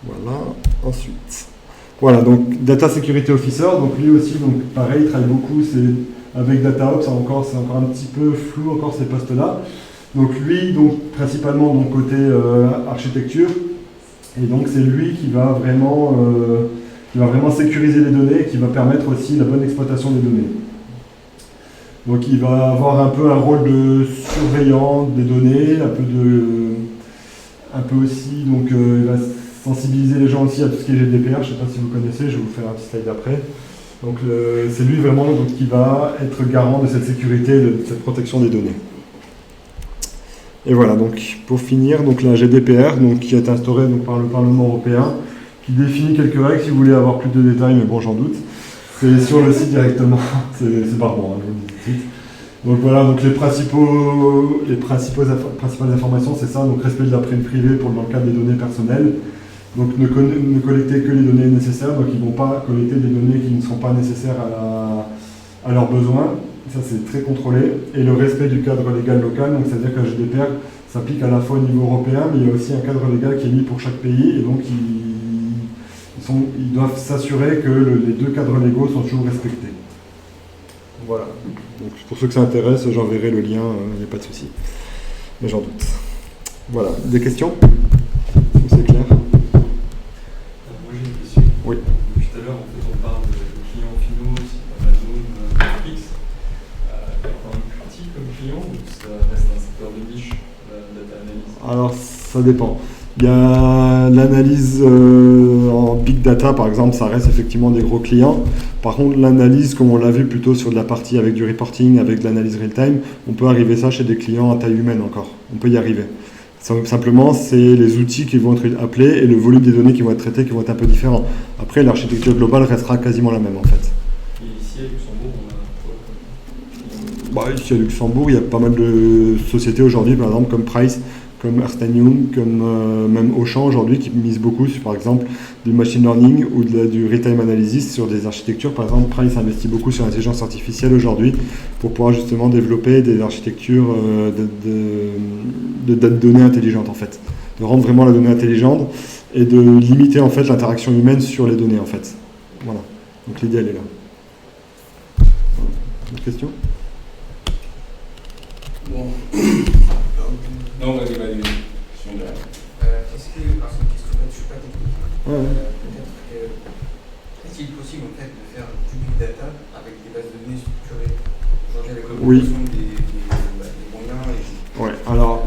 A: Voilà, ensuite. Voilà, donc Data Security Officer, donc lui aussi, donc pareil, il travaille beaucoup, avec DataOps, c'est encore un petit peu flou encore ces postes-là. Donc lui, donc principalement donc côté architecture, et donc c'est lui qui va vraiment sécuriser les données et qui va permettre aussi la bonne exploitation des données. Donc il va avoir un peu un rôle de surveillant des données, un peu aussi, donc il va sensibiliser les gens aussi à tout ce qui est GDPR, je ne sais pas si vous connaissez, je vais vous faire un petit slide après. Donc c'est lui vraiment donc, qui va être garant de cette sécurité, de cette protection des données. Et voilà, donc pour finir, donc la GDPR, donc, qui a été instaurée donc, par le Parlement européen, qui définit quelques règles, si vous voulez avoir plus de détails, mais bon j'en doute. C'est sur le site directement, c'est barbant, hein, je vous le dis tout de suite. Donc voilà, donc les principales informations, c'est ça, donc respect de la prime privée dans le cadre des données personnelles. Donc ne collecter que les données nécessaires, donc ils ne vont pas collecter des données qui ne sont pas nécessaires à leurs besoins. Ça c'est très contrôlé. Et le respect du cadre légal local, donc c'est-à-dire que la GDPR s'applique à la fois au niveau européen, mais il y a aussi un cadre légal qui est mis pour chaque pays, et donc ils doivent s'assurer que les deux cadres légaux sont toujours respectés. Voilà. Donc pour ceux que ça intéresse, j'enverrai le lien, il n'y a pas de souci. Mais j'en doute. Voilà. Des questions? C'est clair?
B: Moi j'ai une question.
A: Oui.
B: Depuis tout à l'heure, on parle de clients finaux, Amazon, Netflix. Il y a encore une critique comme client ou ça reste un secteur de niche, la data analyse?
A: Alors ça dépend. Il y a l'analyse en big data, par exemple, ça reste effectivement des gros clients. Par contre, l'analyse, comme on l'a vu plutôt sur de la partie avec du reporting, avec de l'analyse real-time, on peut arriver ça chez des clients à taille humaine encore. On peut y arriver. Simplement, c'est les outils qui vont être appelés et le volume des données qui vont être traitées qui vont être un peu différents. Après, l'architecture globale restera quasiment la même en fait.
B: Et ici à Luxembourg, on a quoi?
A: Ici à Luxembourg, il y a pas mal de sociétés aujourd'hui, par exemple comme Price, comme Ernst & Young, comme même Auchan aujourd'hui, qui misent beaucoup sur, par exemple, du machine learning ou du real-time analysis sur des architectures. Par exemple, Price investit beaucoup sur l'intelligence artificielle aujourd'hui pour pouvoir justement développer des architectures de données intelligentes, en fait. De rendre vraiment la donnée intelligente et de limiter, en fait, l'interaction humaine sur les données, en fait. Voilà. Donc l'idée, elle est là. Voilà. D'autres questions ?
C: Bon. Non, vas-y.
D: Est-ce que, parce que je ne suis pas technique, peut-être que est-il possible en fait de faire du big data avec des bases de données structurées aujourd'hui avec l'augmentation des moyens et...
A: Ouais, alors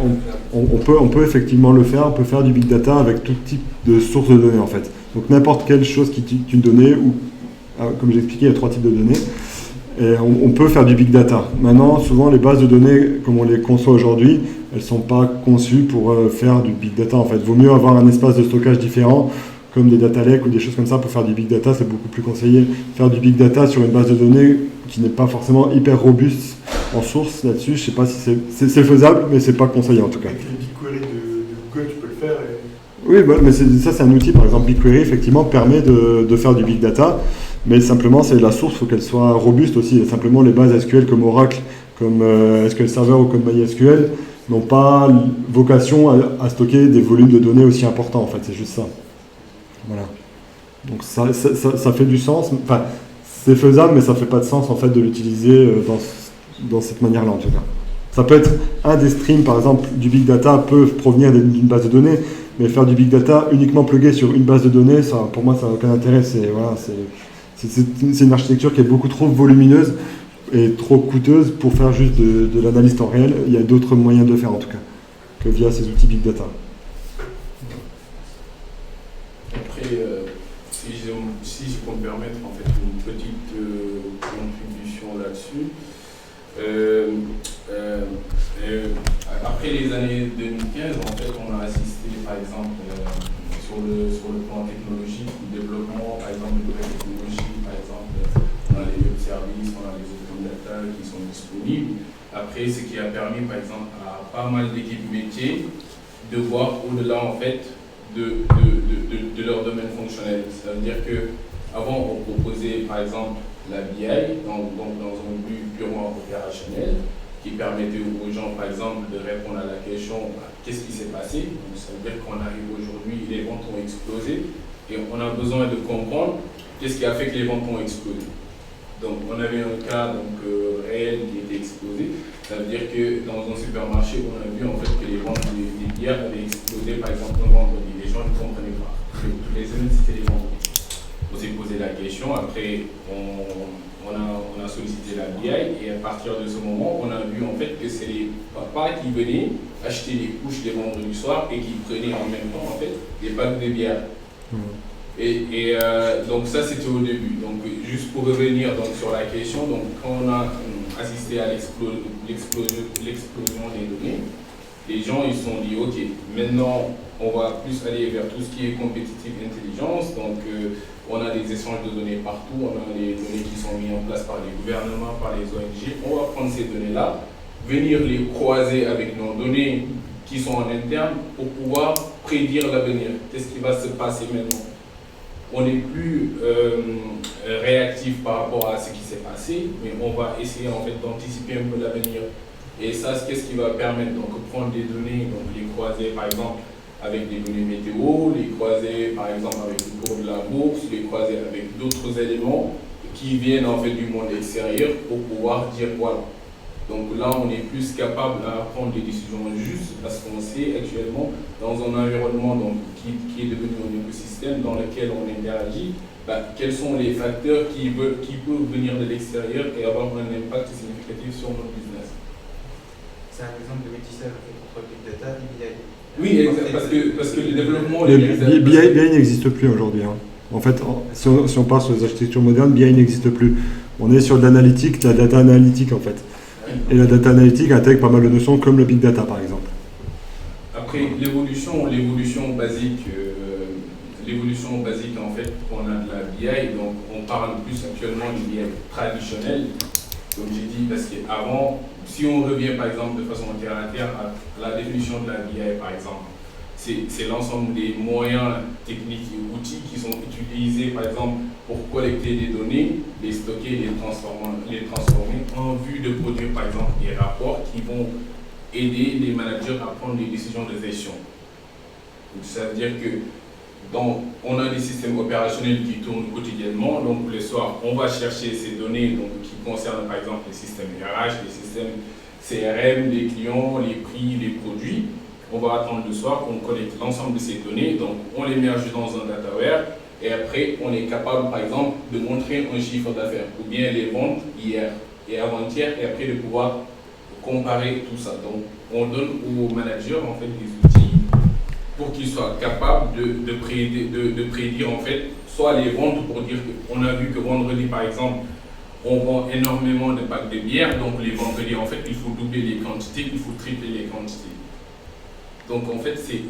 A: on peut effectivement le faire, on peut faire du big data avec tout type de sources de données en fait. Donc n'importe quelle chose qui est une donnée, ou comme j'ai expliqué, il y a 3 types de données, et on peut faire du big data. Maintenant, souvent les bases de données, comme on les conçoit aujourd'hui, elles ne sont pas conçues pour faire du big data en fait. Il vaut mieux avoir un espace de stockage différent, comme des data lakes ou des choses comme ça pour faire du big data, c'est beaucoup plus conseillé. Faire du big data sur une base de données qui n'est pas forcément hyper robuste en source là-dessus, je ne sais pas si c'est faisable, mais c'est pas conseillé en tout cas.
E: Avec les BigQuery de Google, tu peux le faire.
A: Oui, bah, mais ça c'est un outil, par exemple BigQuery effectivement permet de faire du big data, mais simplement c'est la source, il faut qu'elle soit robuste aussi. Et simplement les bases SQL comme Oracle, comme SQL Server ou comme MySQL n'ont pas vocation à stocker des volumes de données aussi importants en fait, c'est juste ça. Voilà. Donc ça fait du sens, enfin c'est faisable, mais ça ne fait pas de sens en fait de l'utiliser dans cette manière-là en tout cas. Ça peut être un des streams, par exemple, du big data peut provenir d'une base de données, mais faire du big data uniquement plugué sur une base de données, ça, pour moi, ça n'a aucun intérêt. C'est une architecture qui est beaucoup trop volumineuse et trop coûteuse pour faire juste de l'analyse temps réel. Il y a d'autres moyens de le faire en tout cas, que via ces outils big data.
C: Après, si je peux me permettre en fait une petite contribution là-dessus. Après les années 2015, en fait, on a assisté, par exemple, sur le plan technologique, du développement, par exemple, de nouvelles technologies, par exemple, on a les web services, on a les open data qui sont disponibles. Après, ce qui a permis, par exemple, à pas mal d'équipes métiers de voir au-delà, en fait, de leur domaine fonctionnel. Ça veut dire qu'avant, on proposait, par exemple, la BI, donc dans un but purement opérationnel, qui permettait aux gens, par exemple, de répondre à la question qu'est-ce qui s'est passé. Donc, ça veut dire qu'on arrive aujourd'hui, les ventes ont explosé, et on a besoin de comprendre qu'est-ce qui a fait que les ventes ont explosé. Donc, on avait un cas réel qui était explosé. Ça veut dire que dans un supermarché, on a vu en fait que les ventes des bières avaient explosé, par exemple, un vendredi. Les gens ne comprenaient pas. Toutes les semaines, c'était les vendredis. On s'est posé la question, après on a sollicité la BI et à partir de ce moment, on a vu en fait que c'est les papas qui venaient acheter les couches les vendredis soir et qui prenaient en même temps en fait des packs de bière. Donc ça c'était au début. Donc juste pour revenir donc, sur la question, donc quand on a assisté à l'explosion des données, les gens ils se sont dit ok, maintenant on va plus aller vers tout ce qui est competitive intelligence, donc on a des échanges de données partout, on a des données qui sont mises en place par les gouvernements, par les ONG, on va prendre ces données-là, venir les croiser avec nos données qui sont en interne pour pouvoir prédire l'avenir. Qu'est-ce qui va se passer maintenant? On n'est plus réactif par rapport à ce qui s'est passé, mais on va essayer en fait d'anticiper un peu l'avenir. Et ça, qu'est-ce qui va permettre? Donc prendre des données, donc les croiser par exemple avec des données météo, les croiser par exemple avec le cours de la bourse, les croiser avec d'autres éléments qui viennent en fait du monde extérieur pour pouvoir dire voilà. Donc là, on est plus capable à prendre des décisions justes parce qu'on sait actuellement dans un environnement donc, qui est devenu un écosystème dans lequel on interagit, quels sont les facteurs qui peuvent venir de l'extérieur et avoir un impact significatif sur notre business.
D: C'est un exemple de métissage entre Big Data et BI.
C: Oui, exact, parce que le développement...
A: BI n'existe plus aujourd'hui. Hein. En fait, si on part sur les architectures modernes, BI n'existe plus. On est sur de l'analytique, de la data analytique en fait. Et la data analytique intègre pas mal de notions comme le big data par exemple.
C: Après, l'évolution basique en fait, on a de la BI, donc on parle plus actuellement du BI traditionnel, comme j'ai dit, parce qu'avant, si on revient par exemple de façon terre à terre à la définition de la BI par exemple, c'est l'ensemble des moyens techniques et outils qui sont utilisés par exemple pour collecter des données, les stocker, les transformer en vue de produire par exemple des rapports qui vont aider les managers à prendre des décisions de gestion. Donc, ça veut dire que on a des systèmes opérationnels qui tournent quotidiennement, donc le soir on va chercher ces données donc, qui concernent par exemple les systèmes RH, les systèmes CRM, les clients, les prix, les produits. On va attendre le soir, on collecte l'ensemble de ces données, donc on les merge dans un dataware et après on est capable par exemple de montrer un chiffre d'affaires ou bien les ventes hier et avant-hier et après de pouvoir comparer tout ça. Donc on donne aux managers en fait des outils pour qu'ils soient capables de prédire en fait soit les ventes pour dire qu'on a vu que vendredi par exemple on vend énormément de packs de bière, donc les vendredis en fait il faut doubler les quantités, il faut tripler les quantités. Donc en fait c'est